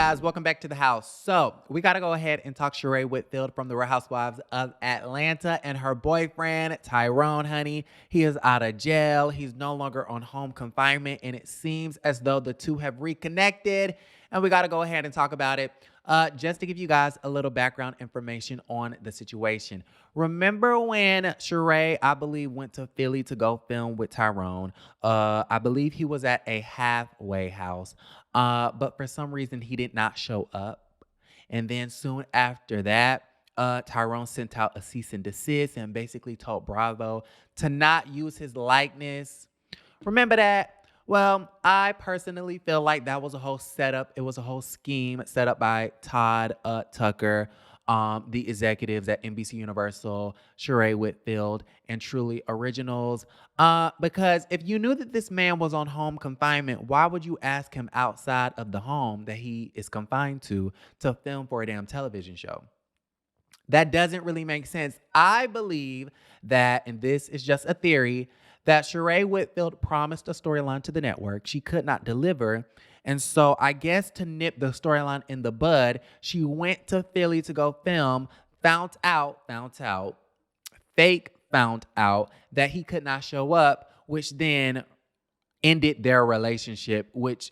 guys, welcome back to the house. So we got to go ahead and talk Sheree Whitfield from the Real Housewives of Atlanta and her boyfriend, Tyrone, honey. He is out of jail. He's no longer on home confinement, and it seems as though the two have reconnected, and we got to go ahead and talk about it. Just to give you guys a little background information on the situation. Remember when Sheree, I believe, went to Philly to go film with Tyrone? I believe he was at a halfway house. But for some reason, he did not show up. And then soon after that, Tyrone sent out a cease and desist and basically told Bravo to not use his likeness. Remember that? Well, I personally feel like that was a whole setup. It was a whole scheme set up by Todd Tucker, the executives at NBC Universal, Sheree Whitfield, and Truly Originals. Because if you knew that this man was on home confinement, why would you ask him outside of the home that he is confined to film for a damn television show? That doesn't really make sense. I believe that, and this is just a theory, that Sheree Whitfield promised a storyline to the network. She could not deliver. And so I guess to nip the storyline in the bud, she went to Philly to go film, found out that he could not show up, which then ended their relationship, which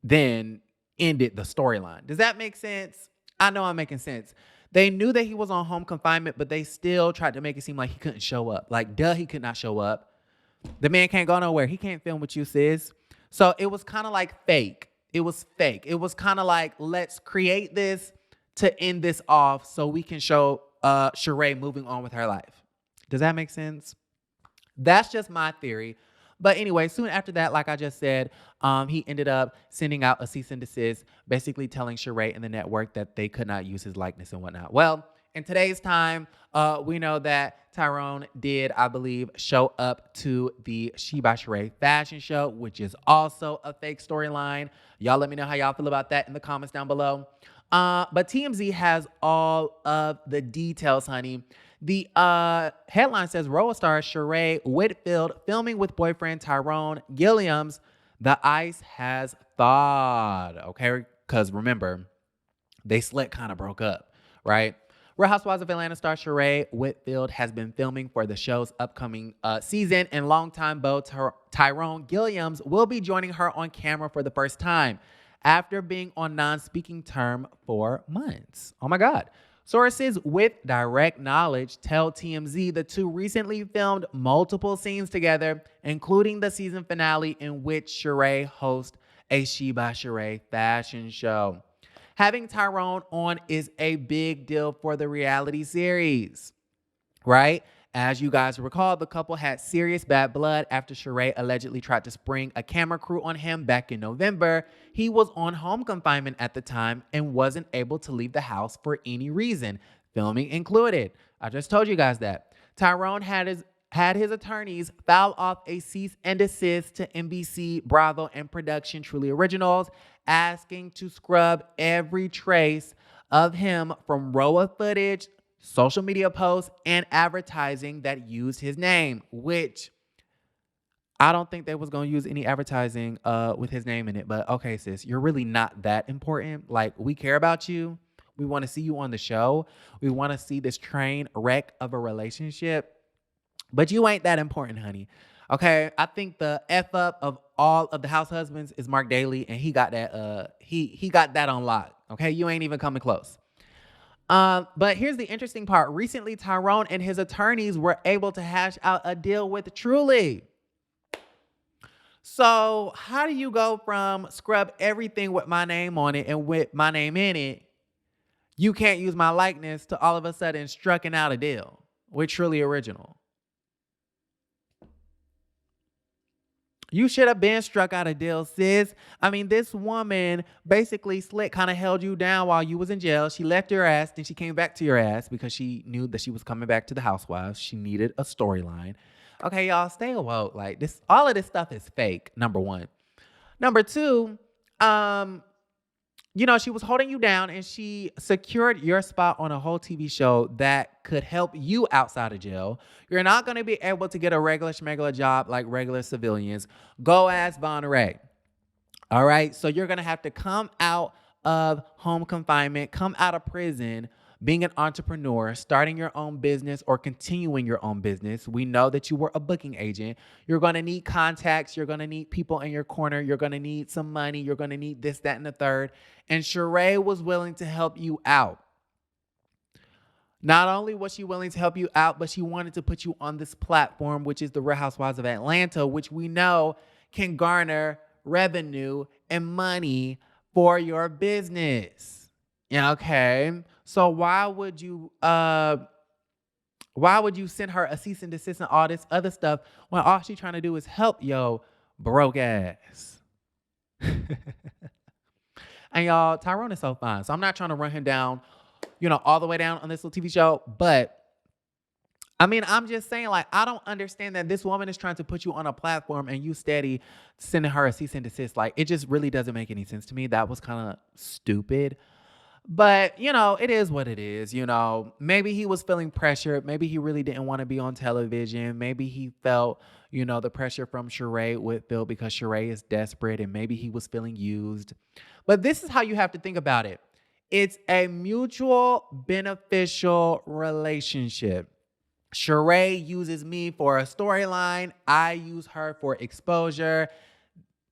then ended the storyline. Does that make sense? I know I'm making sense. They knew that he was on home confinement, but they still tried to make it seem like he couldn't show up. Like, duh, he could not show up. The man can't go nowhere. He can't film with you, sis. So it was kind of like fake. It was fake. It was kind of like, let's create this to end this off so we can show Sheree moving on with her life. Does that make sense? That's just my theory. But anyway, soon after that, like I just said, he ended up sending out a cease and desist, basically telling Sheree and the network that they could not use his likeness and whatnot. Well, in today's time, we know that Tyrone did, I believe, show up to the She by Shereè fashion show, which is also a fake storyline. Y'all let me know how y'all feel about that in the comments down below. But TMZ has all of the details, honey. The headline says, RHOA star Sheree Whitfield filming with boyfriend Tyrone Gilliams. The ice has thawed, okay? Because remember, they slick kind of broke up, right? Real Housewives of Atlanta star Sheree Whitfield has been filming for the show's upcoming season, and longtime beau Tyrone Gilliams will be joining her on camera for the first time after being on non-speaking term for months. Oh my God. Sources with direct knowledge tell TMZ the two recently filmed multiple scenes together, including the season finale in which Sheree hosts a She by Shereè fashion show. Having Tyrone on is a big deal for the reality series, right? As you guys recall, the couple had serious bad blood after Sheree allegedly tried to spring a camera crew on him back in November. He was on home confinement at the time and wasn't able to leave the house for any reason, filming included. I just told you guys that. Tyrone had his attorneys file off a cease and desist to NBC, Bravo, and production Truly Originals, asking to scrub every trace of him from RHOA footage, social media posts, and advertising that used his name, which I don't think they was going to use any advertising with his name in it. But okay, sis, you're really not that important. Like, we care about you. We want to see you on the show. We want to see this train wreck of a relationship. But you ain't that important, honey. Okay, I think the F up of all of the house husbands is Mark Daly, and he got that he got that on lock. Okay, you ain't even coming close. But here's the interesting part. Recently, Tyrone and his attorneys were able to hash out a deal with Truly. So how do you go from scrub everything with my name on it and with my name in it, you can't use my likeness, to all of a sudden striking out a deal with Truly Original? You should have been struck out a deal, sis. I mean, this woman basically slick kind of held you down while you was in jail. She left your ass, then she came back to your ass because she knew that she was coming back to the housewives. She needed a storyline. Okay, y'all, stay awoke. Like, this, all of this stuff is fake, number one. Number two, she was holding you down and she secured your spot on a whole TV show that could help you outside of jail. You're not going to be able to get a regular schmegular job like regular civilians. Go ask Von Ray. All right. So you're going to have to come out of home confinement, come out of prison, being an entrepreneur, starting your own business or continuing your own business. We know that you were a booking agent. You're going to need contacts. You're going to need people in your corner. You're going to need some money. You're going to need this, that, and the third. And Shereè was willing to help you out. Not only was she willing to help you out, but she wanted to put you on this platform, which is the Real Housewives of Atlanta, which we know can garner revenue and money for your business. Yeah, okay. So why would you send her a cease and desist and all this other stuff when all she's trying to do is help yo broke ass? And y'all, Tyrone is so fine. So I'm not trying to run him down, all the way down on this little TV show. But I mean, I'm just saying, like, I don't understand that this woman is trying to put you on a platform and you steady sending her a cease and desist. Like, it just really doesn't make any sense to me. That was kind of stupid. But, it is what it is. Maybe he was feeling pressured. Maybe he really didn't want to be on television. Maybe he felt, the pressure from Sheree Whitfield because Shereè is desperate, and maybe he was feeling used. But this is how you have to think about it. It's a mutual beneficial relationship. Shereè uses me for a storyline. I use her for exposure.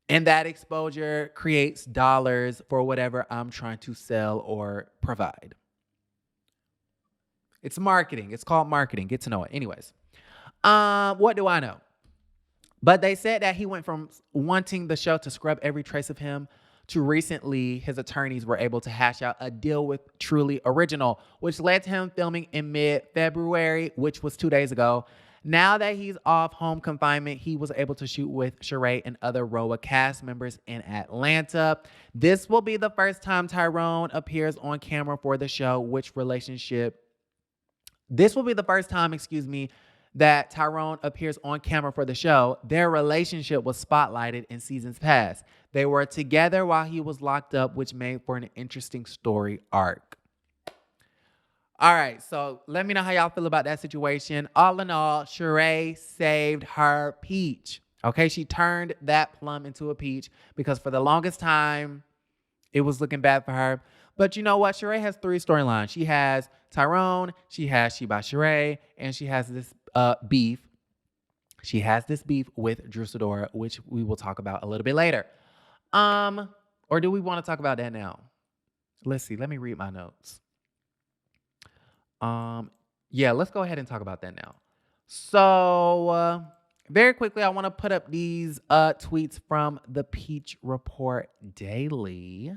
And that exposure creates dollars for whatever I'm trying to sell or provide. It's marketing. It's called marketing. Get to know it. Anyways, what do I know? But they said that he went from wanting the show to scrub every trace of him to recently his attorneys were able to hash out a deal with Truly Original, which led to him filming in mid-February, which was 2 days ago. Now that he's off home confinement, he was able to shoot with Shereè and other RHOA cast members in Atlanta. This will be the first time Tyrone appears on camera for the show, This will be the first time, that Tyrone appears on camera for the show. Their relationship was spotlighted in seasons past. They were together while he was locked up, which made for an interesting story arc. All right, so let me know how y'all feel about that situation. All in all, Shereè saved her peach. Okay, she turned that plum into a peach because for the longest time, it was looking bad for her. But you know what? Shereè has 3 storylines. She has Tyrone, she has She by Shereè, and she has this beef. She has this beef with Drew Sidora, which we will talk about a little bit later. Or do we want to talk about that now? Let's see. Let me read my notes. Yeah, let's go ahead and talk about that now. So, very quickly, I want to put up these tweets from the Peach Report Daily.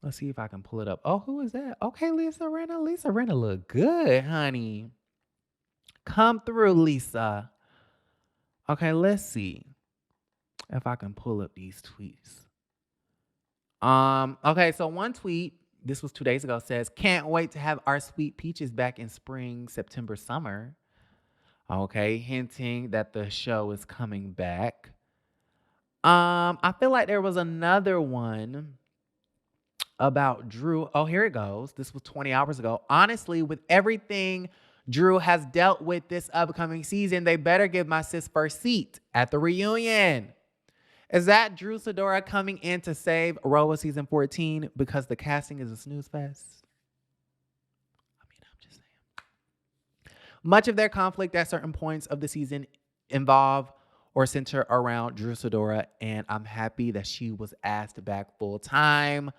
Let's see if I can pull it up. Oh, who is that? Okay, Lisa Rinna. Lisa Rinna look good, honey. Come through, Lisa. Okay, let's see if I can pull up these tweets. Okay, so one tweet, this was 2 days ago, says, "Can't wait to have our sweet peaches back in spring, September, summer." Okay, hinting that the show is coming back. I feel like there was another one about Drew. Oh, here it goes. This was 20 hours ago. "Honestly, with everything Drew has dealt with this upcoming season, they better give my sis first seat at the reunion." Is that Drew Sidora coming in to save RHOA season 14 because the casting is a snooze fest? I mean, I'm just saying. Much of their conflict at certain points of the season involve or center around Drew Sidora, and I'm happy that she was asked back full time.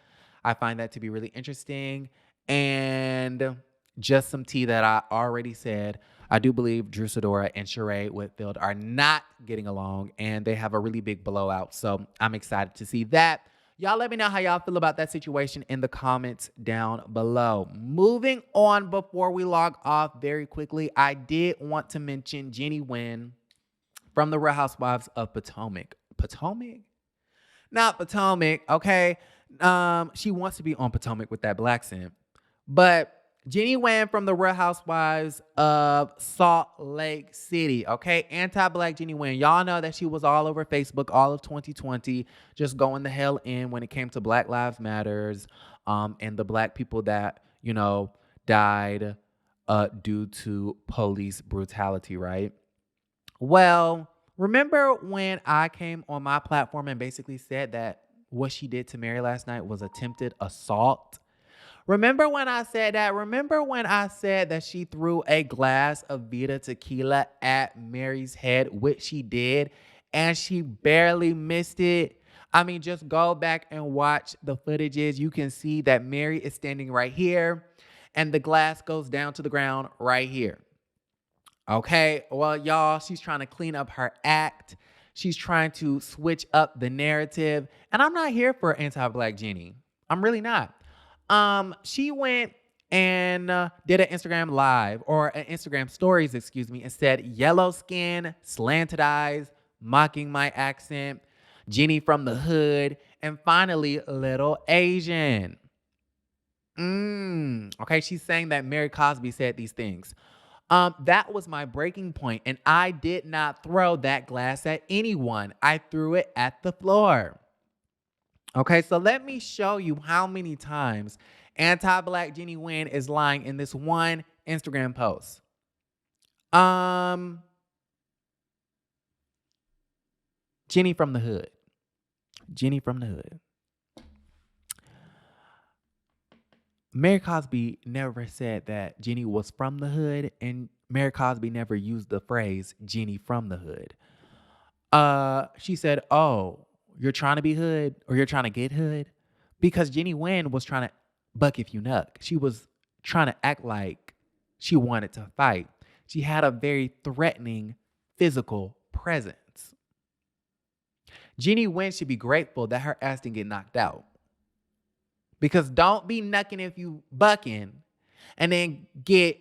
I find that to be really interesting. And just some tea that I already said. I do believe Drew Sidora and Shereè Whitfield are not getting along, and they have a really big blowout. So I'm excited to see that. Y'all let me know how y'all feel about that situation in the comments down below. Moving on, before we log off very quickly, I did want to mention Jennie Nguyen from the Real Housewives of Potomac. Potomac? Not Potomac, okay? She wants to be on Potomac with that black scent. But Jennie Nguyen from the Real Housewives of Salt Lake City, okay? Anti-black Jennie Nguyen. Y'all know that she was all over Facebook all of 2020, just going the hell in when it came to Black Lives Matters, and the black people that, died due to police brutality, right? Well, remember when I came on my platform and basically said that what she did to Mary last night was attempted assault. Remember when I said that? Remember when I said that she threw a glass of Vita tequila at Mary's head, which she did, and she barely missed it? I mean, just go back and watch the footages. You can see that Mary is standing right here, and the glass goes down to the ground right here. Okay, well, y'all, she's trying to clean up her act. She's trying to switch up the narrative. And I'm not here for anti-Black Jennie. I'm really not. She went and did an Instagram live or an Instagram stories, excuse me, and said yellow skin, slanted eyes, mocking my accent, Jennie from the hood, and finally, little Asian. Okay, she's saying that Mary Cosby said these things. That was my breaking point, and I did not throw that glass at anyone. I threw it at the floor. Okay, so let me show you how many times anti-Black Jennie Nguyen is lying in this one Instagram post. Jennie from the hood. Jennie from the hood. Mary Cosby never said that Jennie was from the hood, and Mary Cosby never used the phrase Jennie from the hood. She said, "Oh, you're trying to be hood or you're trying to get hood?" Because Jennie Nguyen was trying to buck if you nuck. She was trying to act like she wanted to fight. She had a very threatening physical presence. Jennie Nguyen should be grateful that her ass didn't get knocked out. Because don't be knucking if you bucking and then get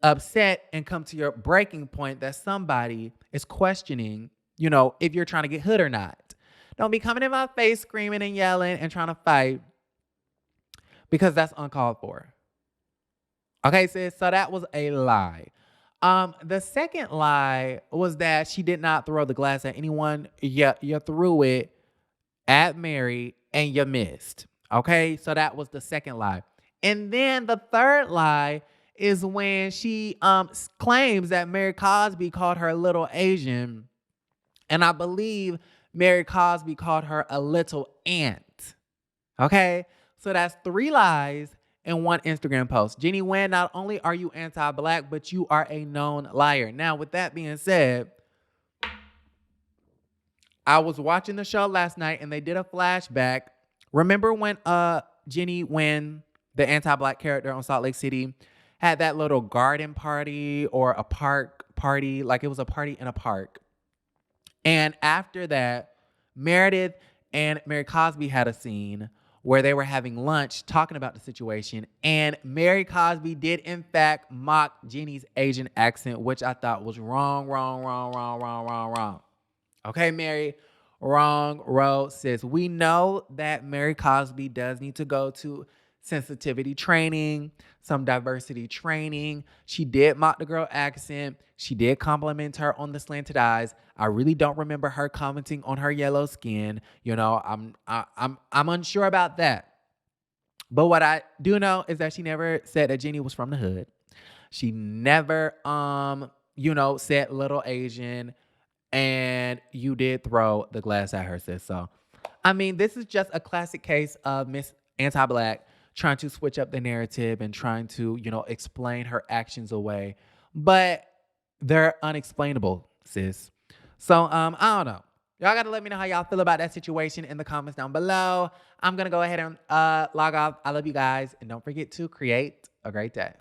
upset and come to your breaking point that somebody is questioning, if you're trying to get hood or not. Don't be coming in my face screaming and yelling and trying to fight because that's uncalled for. Okay, sis, so that was a lie. The second lie was that she did not throw the glass at anyone. You threw it at Mary and you missed. Okay, so that was the second lie. And then the third lie is when she claims that Mary Cosby called her little Asian. And I believe Mary Cosby called her a little ant. Okay, so that's 3 lies in one Instagram post. Jennie Nguyen, not only are you anti-Black, but you are a known liar. Now, with that being said, I was watching the show last night and they did a flashback. Remember when Jennie Nguyen, the anti-Black character on Salt Lake City, had that little garden party or a park party, like it was a party in a park. And after that, Meredith and Mary Cosby had a scene where they were having lunch talking about the situation. And Mary Cosby did, in fact, mock Jennie's Asian accent, which I thought was wrong. Okay, Mary, wrong road, sis. We know that Mary Cosby does need to go to sensitivity training, some diversity training. She did mock the girl accent. She did compliment her on the slanted eyes. I really don't remember her commenting on her yellow skin. I'm unsure about that. But what I do know is that she never said that Jennie was from the hood. She never said little Asian, and you did throw the glass at her, sis. So, I mean, this is just a classic case of Miss Anti-Black trying to switch up the narrative and trying to, explain her actions away. But they're unexplainable, sis. So, I don't know. Y'all got to let me know how y'all feel about that situation in the comments down below. I'm going to go ahead and log off. I love you guys. And don't forget to create a great day.